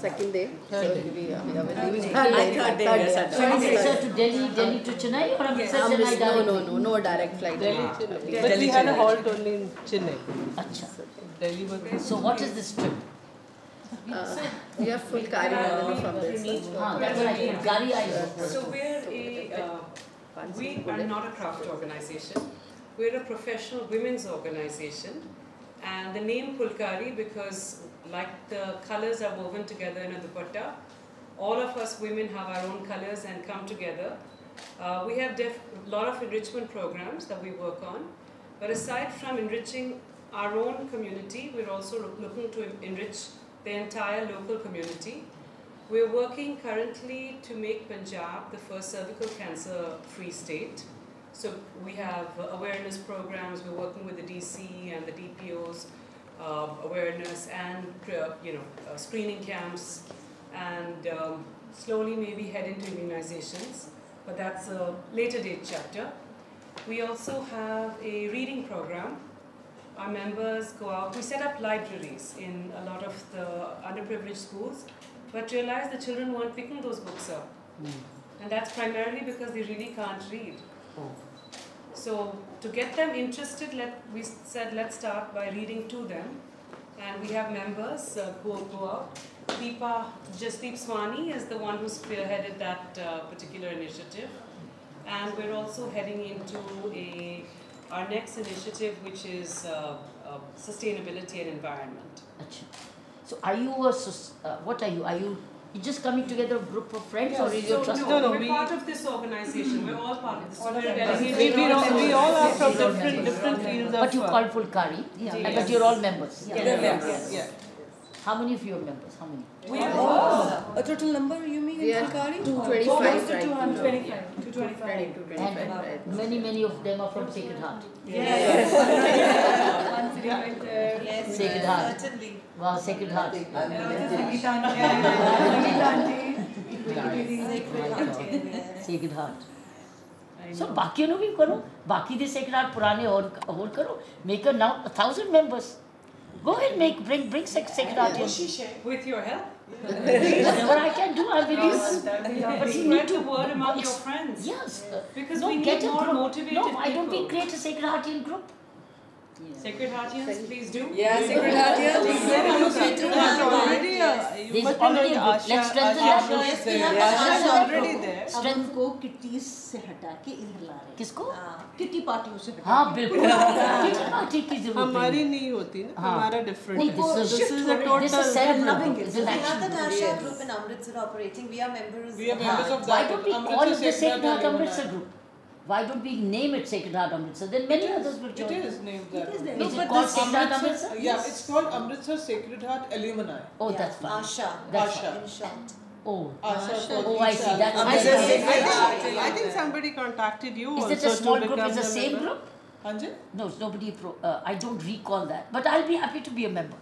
second day. So we are leaving. Third day. So Amritsar to Delhi to Chennai, or Amritsar Chennai directly? No direct flight. But we had a halt only in Chennai. Acha. Delhi was. So what is this trip? We are Phulkari from this. That's right, Phulkari I know. So we are not a craft organization. We're a professional women's organization, and the name Phulkari because like the colors are woven together in a dupatta, all of us women have our own colors and come together. We have a lot of enrichment programs that we work on, but aside from enriching our own community, we're also looking to enrich the entire local community. We're working currently to make Punjab the first cervical cancer-free state. So we have awareness programs. We're working with the DC and the DPOs, awareness and screening camps, and slowly maybe head into immunizations. But that's a later date chapter. We also have a reading program. Our members go out. We set up libraries in a lot of the underprivileged schools, but realize the children weren't picking those books up. And that's primarily because they really can't read. So to get them interested, we said let's start by reading to them. And we have members who go out. Jasdeep Swani is the one who spearheaded that particular initiative. And we're also heading into our next initiative, which is sustainability and environment. Achha. So are you what are you? Are you just coming together a group of friends, or is your trust? No, we're part of this organization. We're all part of this. We all are from different fields of. But you call Phulkari, but you're all members. Yeah. How many of you are members? How many? We are A total number you mean in Phulkari? 225 right now. 225. And many of them are from Sacred Heart. Yes. Sacred Heart. Certainly. Wow, Sacred Heart. Sacred Heart. So बाकियों ने भी करो, बाकी दे Sacred Heart पुराने और करो. Make a now 1,000 members. Go ahead, bring Sacred Heart in. with your help. Whatever I can do, I'm with you. But you need to word among your friends. Yes. Because no, we get need a more group. motivated No, why don't we people. create a Sacred Heartian group? Sacred Heartians, please do. Yeah, Sacred Heart, There's already a group. Let's strengthen that group. Asha is already there. Strength को किट्टीज से हटा के इधर ला रहे हैं. किसको? Kitty पार्टियों से हटा. हाँ बिल्कुल. किट्टी पार्टी की जरूरत नहीं. हमारी नहीं होती ना. हमारा different. This is a total. This is loving it. It's an We have action the group. Asha group in Amritsar operating. We are members. We are members of Why that. don't we call it the Sacred Heart Amritsar group? Why don't we name it Sacred Heart Amritsar? Then many others will join. It is named that. Is it called Sacred Heart Amritsar? Yeah, it's called Amritsar Sacred Heart Alumni. Oh, that's fine. Asha. That's Asha. In short. Oh. Asha. Oh, I see. That's I think somebody contacted you. Is it a small group? Is it the same group? Anjay? No, it's nobody. I don't recall that, but I'll be happy to be a member.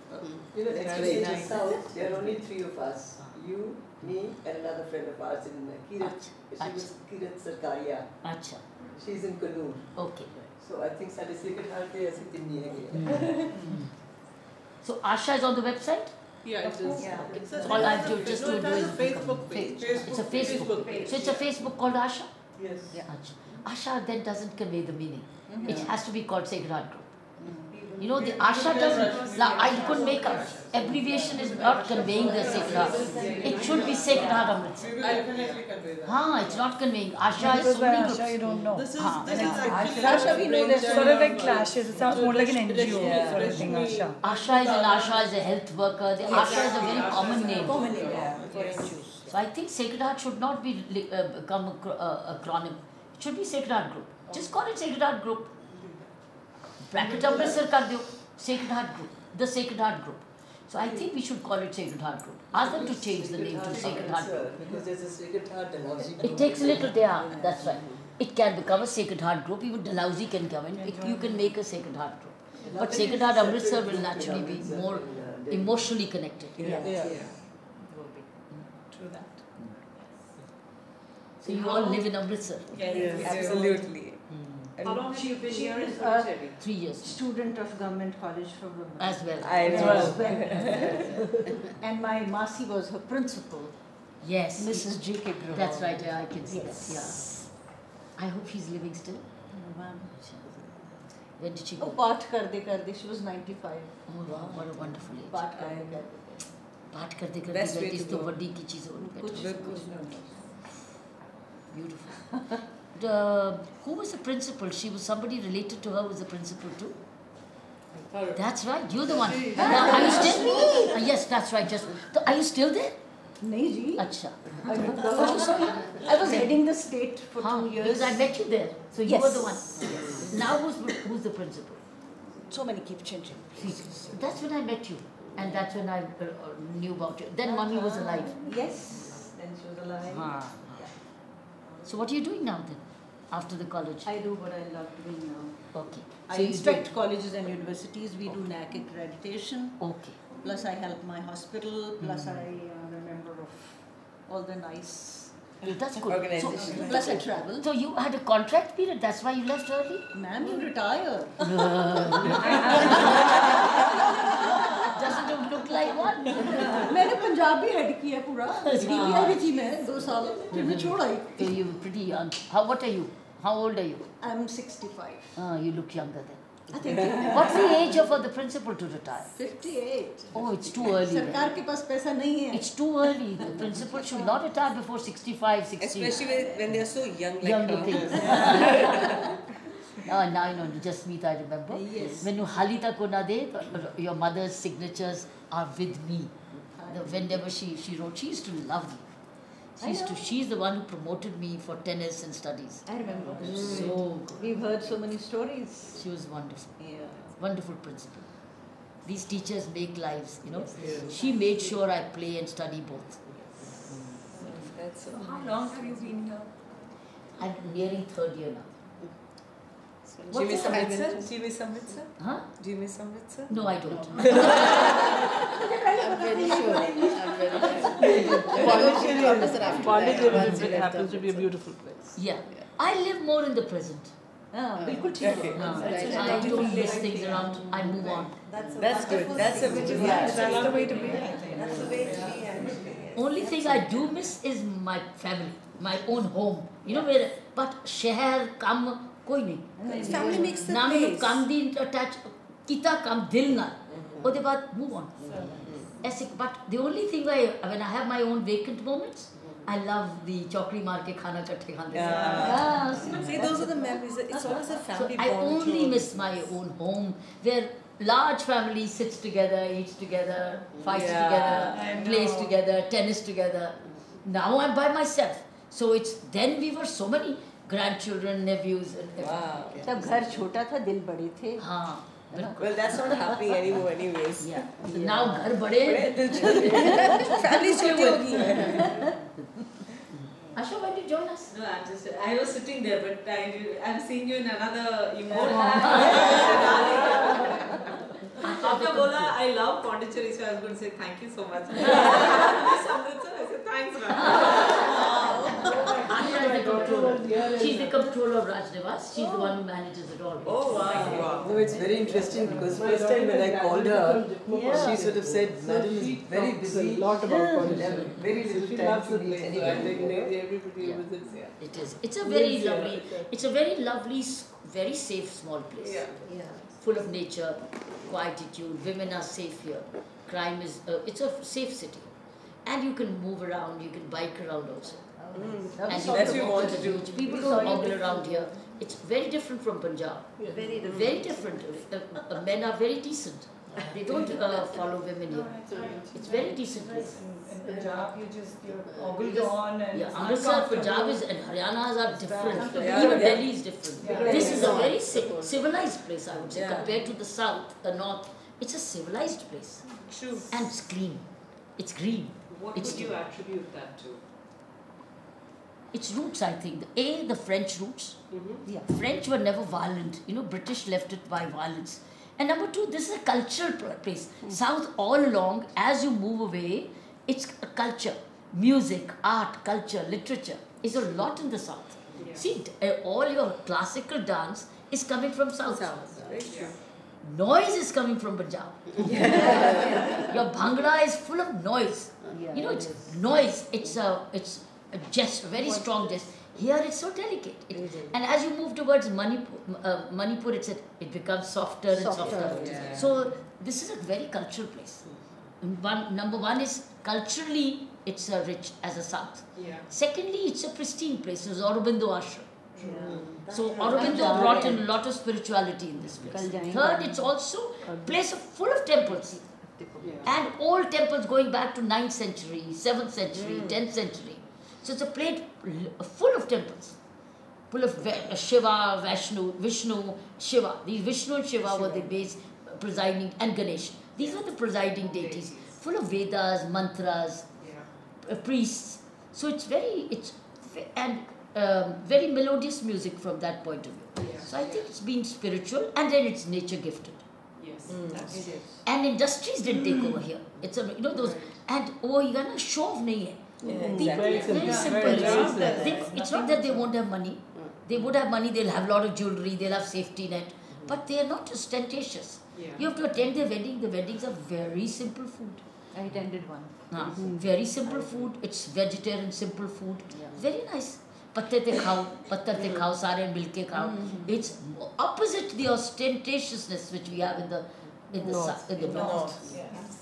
You know, actually, in the south, there are only 3 of us. You, me, and another friend of ours in Kiran. She was Kiran Sarkaria. Acha. She's in Kannur. Okay. So I think Sade Sacred Heart they ऐसी दिन नहीं है. So Asha is on the website. Yeah, it is. So all I have to just do It has a is Facebook page. It's a Facebook page. So it's a Facebook called Asha. Yes. Acha. Asha then doesn't convey the meaning. It has to be called Sacred Heart Group. You know, the Asha doesn't. I could make a abbreviation is not conveying the Sacred Heart. It should be Sacred Heart Amritsar. We will definitely convey that. हाँ, it's not conveying. Asha is so many groups. you don't know. This is actually Asha, we know that sort of like clashes. It sounds more like an NGO sort of thing, Asha. Asha is a health worker. The Asha is a very common name. Common name. For NGOs. So I think Sacred Heart should not be become a acronym. It should be Sacred Heart Group. Just call it Sacred Heart Group. Bracket Amritsar कर दो. Sacred Heart Group. The Sacred Heart Group. So I think we should call it Sacred Heart Group. Ask them to change the name to Sacred Heart Group. Because there's a Sacred Heart and It takes a little time. That's right. It can become a Sacred Heart Group. Even Dalhousie can come in. You can make a Sacred Heart Group. But Sacred Heart Amritsar will naturally be more emotionally connected. Yeah. True that. So you all live in Amritsar. Yes, Absolutely. How long have you been She here in is a Puducherry? 3 years student of Government College for Women. as well. As well. And my Masi was her principal, Yes, Mrs. J.K. Graham. that's right. Yeah, I can see Yes. that. Yeah, I hope she's living still. When did she Oh, go? पाठ करते she was 95. Oh wow, what a wonderful age. पाठ करते पाठ करते करते Best way करते to तो go. बड़ी की चीज़ होनी कुछ better. Beautiful. Who was the principal? She was somebody related to her was the principal too. That's right. You're the one. Now, are you still? Yes, that's right. Just are you still there? नहीं जी. Acha. I was heading the state for 2 years. Because I met you there. So you Yes. were the one. Now who's the principal? So many keep changing. That's when I met you. And that's when I knew about you. Then mommy was alive. Yes. Then she was alive. So what are you doing now then? After the college? I do what I love doing now. Okay. I So you inspect colleges and universities. We do NAC accreditation. Okay. Plus I help my hospital. Plus I am a member of all the nice That's good. Organization. Plus I travel. So you had a contract period. That's why you left early. Ma'am, you retire. Doesn't it look like one? मैंने पंजाब भी head किया पूरा. PPI भी थी मैं 2 साल. फिर मैं छोड़ आई. So you're pretty young. What are you? How old are you? I'm 65. You look younger then. I think What's the age of the principal to retire? 58. Oh, it's too early. Then. सरकार के पास पैसा नहीं है. It's too early. The principal should not retire before 65, 60. Especially when they're so young like Younger her. things. Now I know, just meet, I remember. Yes. When you halita ko na de, your mother's signatures are with me. Whenever she wrote, she used to love me. She's the one who promoted me for tennis and studies. I remember. So We've heard so many stories. she was wonderful. Yeah. Wonderful principal. These teachers make lives, you know. She made sure I play and study both. That's so. How long have you been here? I'm nearing 3rd year now. Do you miss Amritsar? Do you miss Amritsar? Huh? Do you miss Amritsar? No, I don't. I'm very sure. I'm very sure. Pondicherry happens to be a beautiful place. Yeah. I live more in the present. बिल्कुल ठीक है. I don't miss things around. I move on. That's good. That's a beautiful. That's the way to be. That's the way to be. Only thing I do miss is my family, my own home. You know where, but शहर काम कोई नहीं. Family makes the ना मैंने place. काम दी attach किता काम दिल ना. उसके बाद move on. ऐसे, but the only thing when I have my own vacant moments, I love the chokri मार के खाना इकट्ठे खाते. See, those are the memories. It's always a So family I bond. only miss my own home where large family sits together, eats together, fights together, plays together, tennis together. Now I'm by myself. So then we were so many grandchildren, nephews and everything. Wow. तब घर छोटा था दिल बड़े थे. हाँ, Well, that's not happening anymore, anyways. yeah. So now घर बड़े. Family छोटी होगी. Asha, when did you join us? No, I was sitting there, but I'm seeing you in another emote. After Bola, I love Pondicherry, so I was going to say thank you so much. I said thanks, ma'am. Asha is the controller. She's the controller of Raj Nivas. She's the one who manages it all. Oh wow. No, it's very interesting because first time when I called her, she sort of said, "Madam is very busy. A lot about Pondicherry. Very little She time loves to the meet place. anyone." Everybody visits here. It is. It's a very lovely. It's a very lovely, very safe small place. Yeah. Full of nature, quietude. Women are safe here. Crime is. It's a safe city, and you can move around. You can bike around also. And That's what we want to do. People don't ogle around here. It's very different from Punjab. Very different. Very different. Men are very decent. They don't follow women here. It's very decent place. Punjab, you're ogled on and Yeah, Amritsar, Punjab is and Haryana's are different. Yeah. Even Delhi is different. Yeah. This is a very civilized place, I would say, Yeah. compared to the south, the north. It's a civilized place. True. And it's clean. It's green. What It's would you attribute that to? Its roots, I think. The French roots. Yeah. French were never violent. You know, British left it by violence. And number two, this is a cultural place. South all along, as you move away, it's a culture. Music, art, culture, literature is a lot in the South. Yeah. See, all your classical dance is coming from South. Very true. Noise is coming from Punjab. Your Bhangra is full of noise. You know, it's noise. It's a jest, a very strong jest. Here it's so delicate. And as you move towards Manipur, it becomes softer and softer. Yeah. So this is a very cultural place. Number one is culturally it's rich as a South. Yeah. Secondly, it's a pristine place. It's Aurobindo ashram. So Aurobindo brought in a lot of spirituality in this place. Third, it's also a place full of temples. And old temples going back to 9th century, 7th century, 10th century. So it's a place full of temples. Full of Shiva, Vishnu, Shiva. These Vishnu and Shiva were the base presiding, and Ganesh. These were the presiding deities. Full of Vedas, mantras, priests. So it's very melodious music from that point of view. Yeah. So I think it's been spiritual, and then it's nature gifted. Yes, that's true. And industries didn't take over here. It's those, and you got a show of nahi hai. Very Very simple. It's not that they won't have money. They would have money, they'll have a lot of jewelry, they'll have safety net. But they are not ostentatious. Yeah. You have to attend their wedding. The weddings are very simple food. I attended one. Very simple food. It's vegetarian, simple food. Very nice. Patte te khao, sare milke khao. It's opposite the ostentatiousness which we have in the north.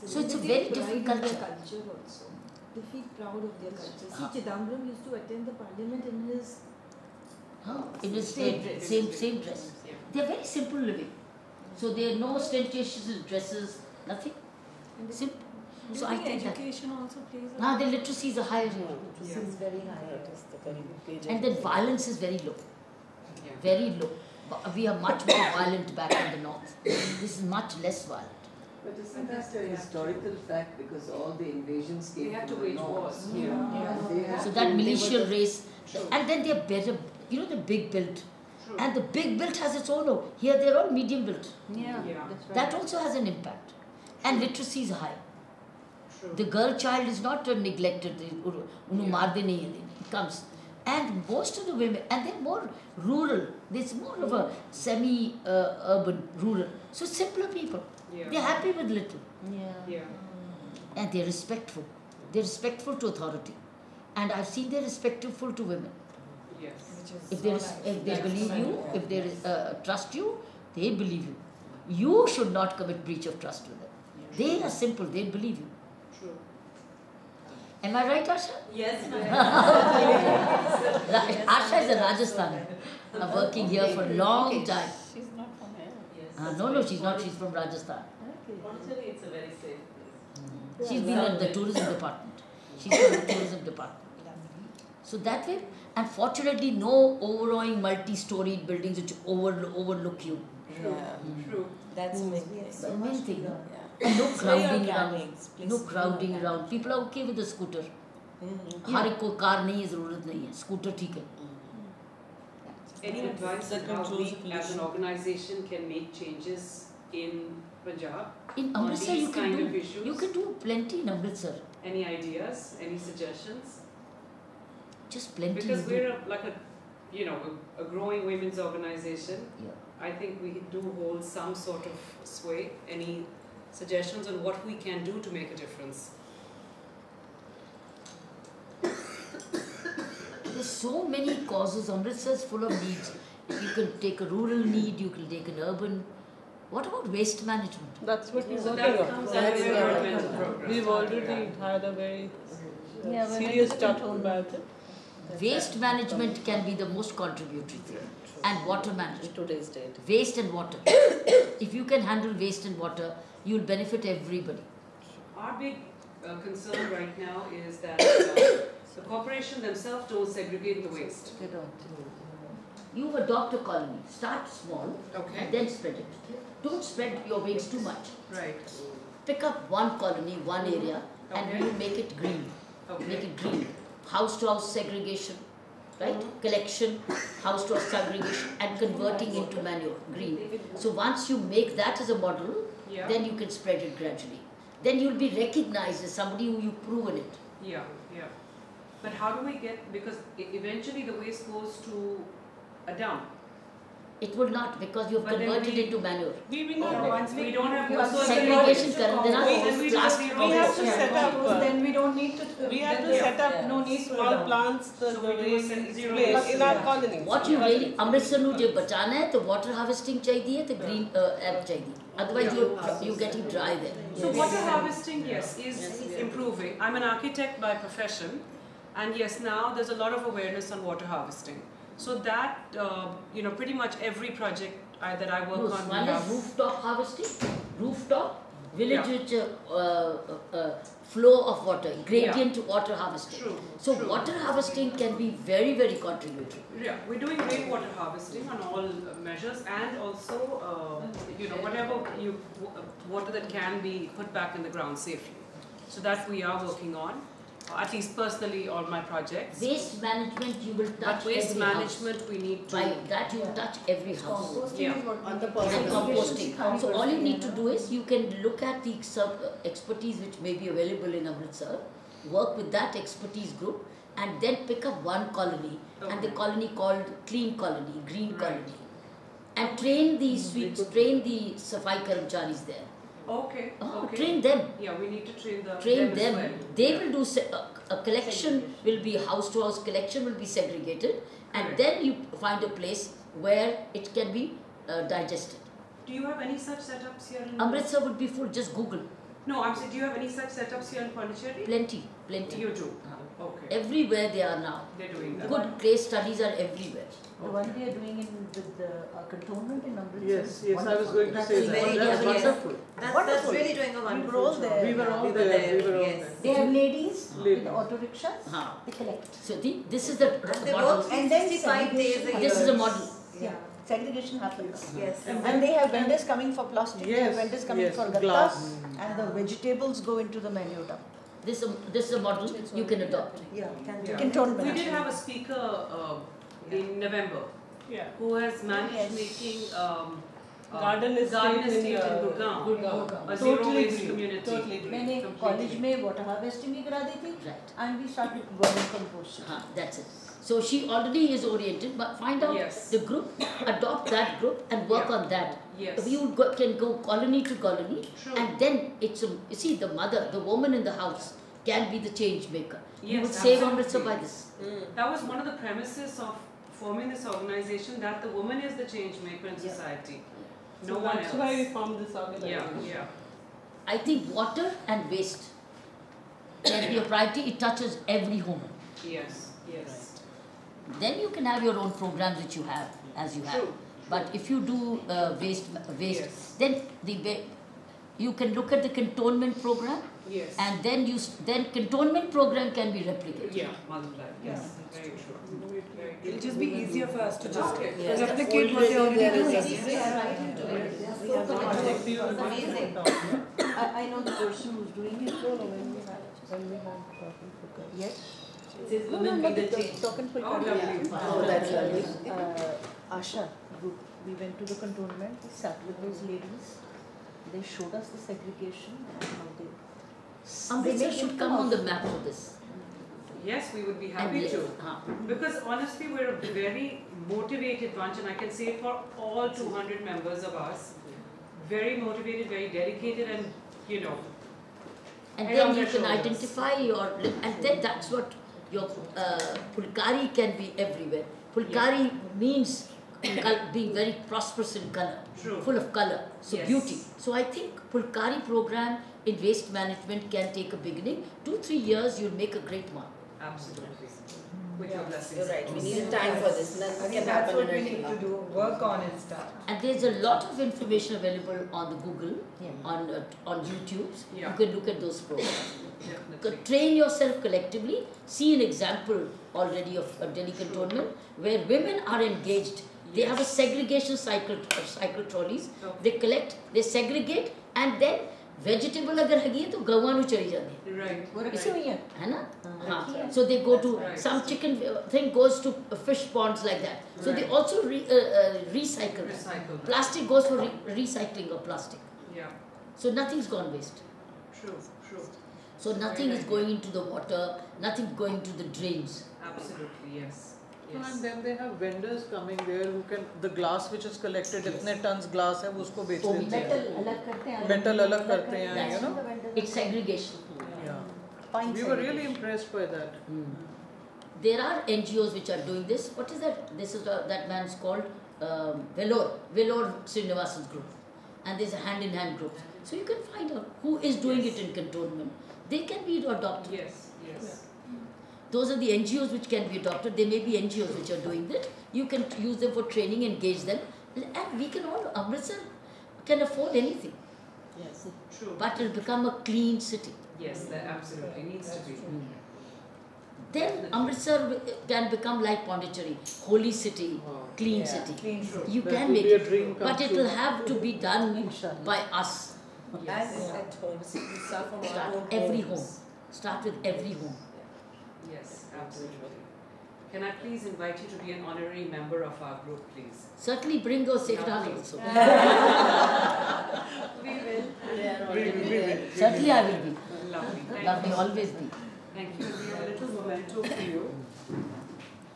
So it's a very different culture. Also. They feel proud of their culture. See, Chidambaram used to attend the parliament in his In his same dress. Yeah. They are very simple living. So there are no ostentatious dresses, nothing. Simple. So I think education also plays a the literacy is a higher rate. This is very high. And then violence is very low. Yeah. Very low. We are much more violent back in the north. This is much less violent. But isn't that a historical fact, because all the invasions came They had from to the wage north. wars. And they had So to- that they were militial the- race, and then they're better. You know the big built, and the big built has its own. Here they're all medium built. Yeah. That's right. That also has an impact, and literacy is high. True. The girl child is not neglected. It comes, and most of the women, and they're more rural. There's more of a semi-urban rural. So simpler people. Yeah. They're happy with little, Yeah. and they're respectful. They're respectful to authority, and I've seen they're respectful to women. Yes. If they believe you, if they trust you, they believe you. You should not commit breach of trust with them. They are simple. They believe you. True. Am I right, Asha? Yes, Asha is a Rajasthani, working here for a long time. She's not from here. No, she's not. She's from Rajasthan. Fortunately, it's a very safe place. She's been in the tourism department. She's from the tourism department. So that way, and fortunately, no overawing multi-storied buildings which overlook you. True. That's the The main thing. Yeah. And no It's very crowding organic. around. Please No be crowding organic. around. People are okay with the scooter. हर एक को car नहीं है, जरूरत नहीं है, scooter ठीक है. Any advice on how we as an organization can make changes in Punjab? In On Amritsar these you can kind do of issues? you can do plenty in Amritsar. Any ideas? Any suggestions? Just plenty. Because you do. we're a growing women's organization. Yeah. I think we do hold some sort of sway. Any suggestions on what we can do to make a difference? There's so many causes. Amritsar is full of needs. You can take a rural need, you can take an urban. What about waste management? That's what we're So working that on. comes under the environmental program. We've already had a very Yeah, serious talk about it. Waste management can be the most contributory thing. And water In management. today's date. Waste and water. If you can handle waste and water, you'll benefit everybody. Our big concern right now is that the corporation themselves don't segregate the waste. They don't. You adopt a colony. Start small Okay. and then spread it. Don't spread your wings too much. Right. Pick up one colony, one area, and Okay. you make it green. Okay. Make it green. House to house segregation, right? Collection, house to house segregation, and converting into manure, green. So once you make that as a model, Yeah. then you can spread it gradually. Then you'll be recognized as somebody who you've proven it. Yeah, yeah. But how do we get, because eventually the waste goes to a dump. It will not, because you have But then converted we- into manure. We No, not. once We don't have you have so segregation to करें देना, we plastic we have to set up, then we don't need to. We have to then set up no need to small plants the So we way do we zero explained waste. in our Yeah. colonies. What you really, Amritsar ਨੂੰ ਜੇ बचाना है तो water harvesting चाहिए तो green app चाहिए. Otherwise you're getting dry there. So water harvesting, yes, is improving. I'm an architect by profession, and yes, now there's a lot of awareness on water harvesting. So that, pretty much every project that I work on, we One is have. rooftop harvesting, rooftop, village Yeah. which flow of water, gradient water harvesting. True, So true. water harvesting can be very, very contributory. Yeah, we're doing rainwater harvesting on all measures, and also, whatever water that can be put back in the ground safely. So that we are working on, at least personally, all my projects. Waste management you will touch But waste every management we need house. to. By that you will touch every house. Composting Yeah. is what On the And positive composting. Composting. So all you need to do is you can look at the expertise which may be available in Amritsar, work with that expertise group, and then pick up one colony, and the Okay. colony called Clean Colony, Green Right. Colony, and train the sweets, train the Safai Karamcharis there. Okay. Okay. Train them. Yeah, we need to train Them. as well. They will do a collection. Will be house to house collection. Will be segregated, and Correct. then you find a place where it can be digested. Do you have any such setups here in Amritsar would be full. Just Google. No, I'm saying, do you have any such setups here in Pondicherry? Plenty. You do. Okay. Everywhere they are now. They're doing that. Good case studies are everywhere. The one they are doing with the cantonment in Amritsar. Yes, yes, I was going to say That's that. very That's good, yes. wonderful. That's really doing a wonderful were all job. there. We were all We were there. We there, were all yes. there. They have ladies Ladies. with auto rickshaws. Huh. They collect. So this is the And they model. work And then 65 days a year. This is a model. Yeah, segregation happens. Yes. And they have vendors coming for plastic, they have Yes, vendors coming yes, for glass. gattas, and the vegetables go into the manure dump. This is a model you can adopt. Yeah, Yeah. cantonment. We did have a speaker in November Yeah. who has managed Yes. making Garden estate in, in Gurgaon. Gurgaon. A zero Totally waste agree. community. Totally agree. मैंने Completely. College में water harvesting भी करा दी थी Right. and we started vermin composting. That's it. So she already is oriented, but find out Yes. the group, adopt that group, and work Yeah. on that. Yes. You can go colony to colony, True. and then it's you see the mother, the woman in the house can be the change maker. You Yes, would save absolutely. Amritsar by this. That was one of the premises of forming this organization, that the woman is the change maker in society. So No one that's else. why we formed this organization. Yeah, yeah. I think water and waste can be a priority. It touches every home. Yes, yes. Then you can have your own programs which you have, as you have. True. But if you do waste, Yes. then you can look at the cantonment program, Yes. and then cantonment program can be replicated. Yeah, multiply. Yes, very true. It'll just be easier for us to just Okay. replicate what they already do. Amazing. I know the person who's doing it. When we had Phulkari. Yes. No, Women not be the the change. token Oh, Phulkari. lovely. Oh, that's lovely. Asha group. We went to the cantonment. We sat with those ladies. They showed us the segregation and how they. Amritsar make should it come on the house. map for this. Yes, we would be And happy yes, to. huh. Because honestly, we're a very motivated bunch, and I can say for all 200 members of us, very motivated, very dedicated, and And Head then on you their can shoulders. identify and then that's what your Phulkari can be everywhere. Phulkari means being very prosperous in color, True. full of color, so Yes. beauty. So I think Phulkari program in waste management can take a beginning. 2-3 years, you'll make a great one. absolutely, with your blessings. You're right. We need time for this. I Nothing think can that's happen what we in a need day. to do, work on and start. And there's a lot of information available on the Google, Yeah. on YouTube. Yeah. You can look at those programs. Definitely. Train yourself collectively. See an example already of Delhi cantonment where women are engaged. They have a segregation cycle trolleys. Okay. They collect, they segregate, and then vegetable अगर हैगी है तो गवां नु चली जाती है, Right. वो रखी हुई है. है ना? हाँ. So they go to right. some chicken thing goes to fish ponds like that. So they Right. also recycle. Recycle. Plastic goes for recycling of plastic. Yeah. So nothing's gone waste. True. True. So nothing is going into the water. Nothing going to the drains. Absolutely. Yes. And then they have vendors coming there who can, the glass which is collected, itne tons glass hai, usko bech dete hain. Metal alag karte hain, you know. It's segregation. Yeah. We were really impressed by that. There are NGOs which are doing this. What is that? This is that man's called Raj Nivas's group. And there's a hand-in-hand group. So you can find out who is doing it in cantonment. They can be adopted. Yes, yes. Those are the NGOs which can be adopted. There may be NGOs which are doing that. You can use them for training, engage them. And we can all, Amritsar can afford anything. Yes, true. But it will become a clean city. Yes, that absolutely needs to be. Then Amritsar can become like Pondicherry, holy city, clean city. You That can would make be a it, dream come but it true. will have to be done by us. And at home, see, we start from our Start own every homes. home. Start with every home. Yes, absolutely. Can I please invite you to be an honorary member of our group, please? Certainly bring those sacred heart also. We will. Certainly I will be. Lovely. Lovely, always be. Thank you. We have a little memento for you.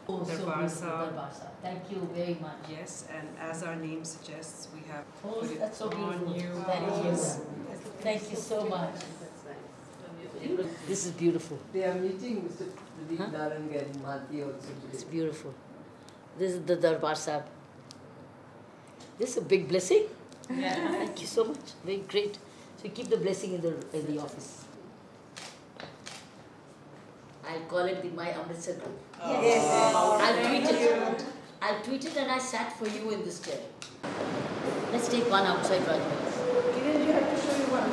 Oh, so Darbar beautiful, Sahib. Darbar Sahib. Thank you very much. Yes, and as our name suggests, we have Oh, put it that's so on beautiful. you. Thank you. Thank you so much. This is beautiful. They are meeting Mr. Pradeep Narang and Malti also It's today. beautiful. This is the Darbar Sahib. This is a big blessing. Thank you so much. Very great. So you keep the blessing in the office. I'll call it my Amritsar group. Yes. I'll tweet it. I'll tweet it and I sat for you in this chair. Let's take one outside right now. Kiran, you have to show you one.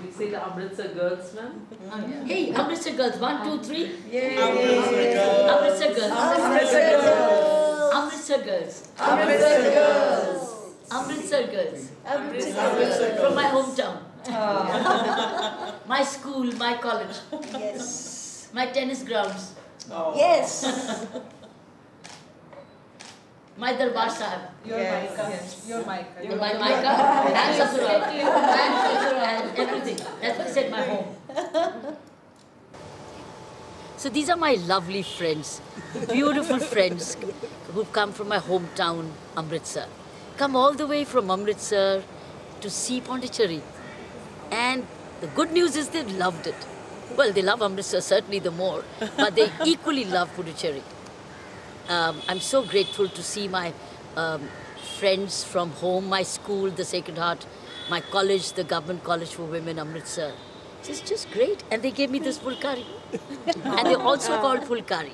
We say the Amritsar girls, ma'am. Hey, Amritsar girls, 1, 2, 3. Yay! Amritsar girls. Amritsar girls. Amritsar girls. Amritsar girls. Amritsar girls. Amritsar girls. From my hometown. My school, my college, Yes. my tennis grounds, Yes. my Darbar Sahib, Yes. Your mic. my Maika, and Sasural, and everything. That's what I said, my home. So these are my lovely friends, beautiful friends who've come from my hometown, Amritsar. Come all the way from Amritsar to see Pondicherry. And the good news is they loved it. Well, they love Amritsar certainly the more, but they equally love Pondicherry. I'm so grateful to see my friends from home, my school, the Sacred Heart, my college, the Government College for Women, Amritsar. It's just great. And they gave me this Phulkari. And they're also called Phulkari.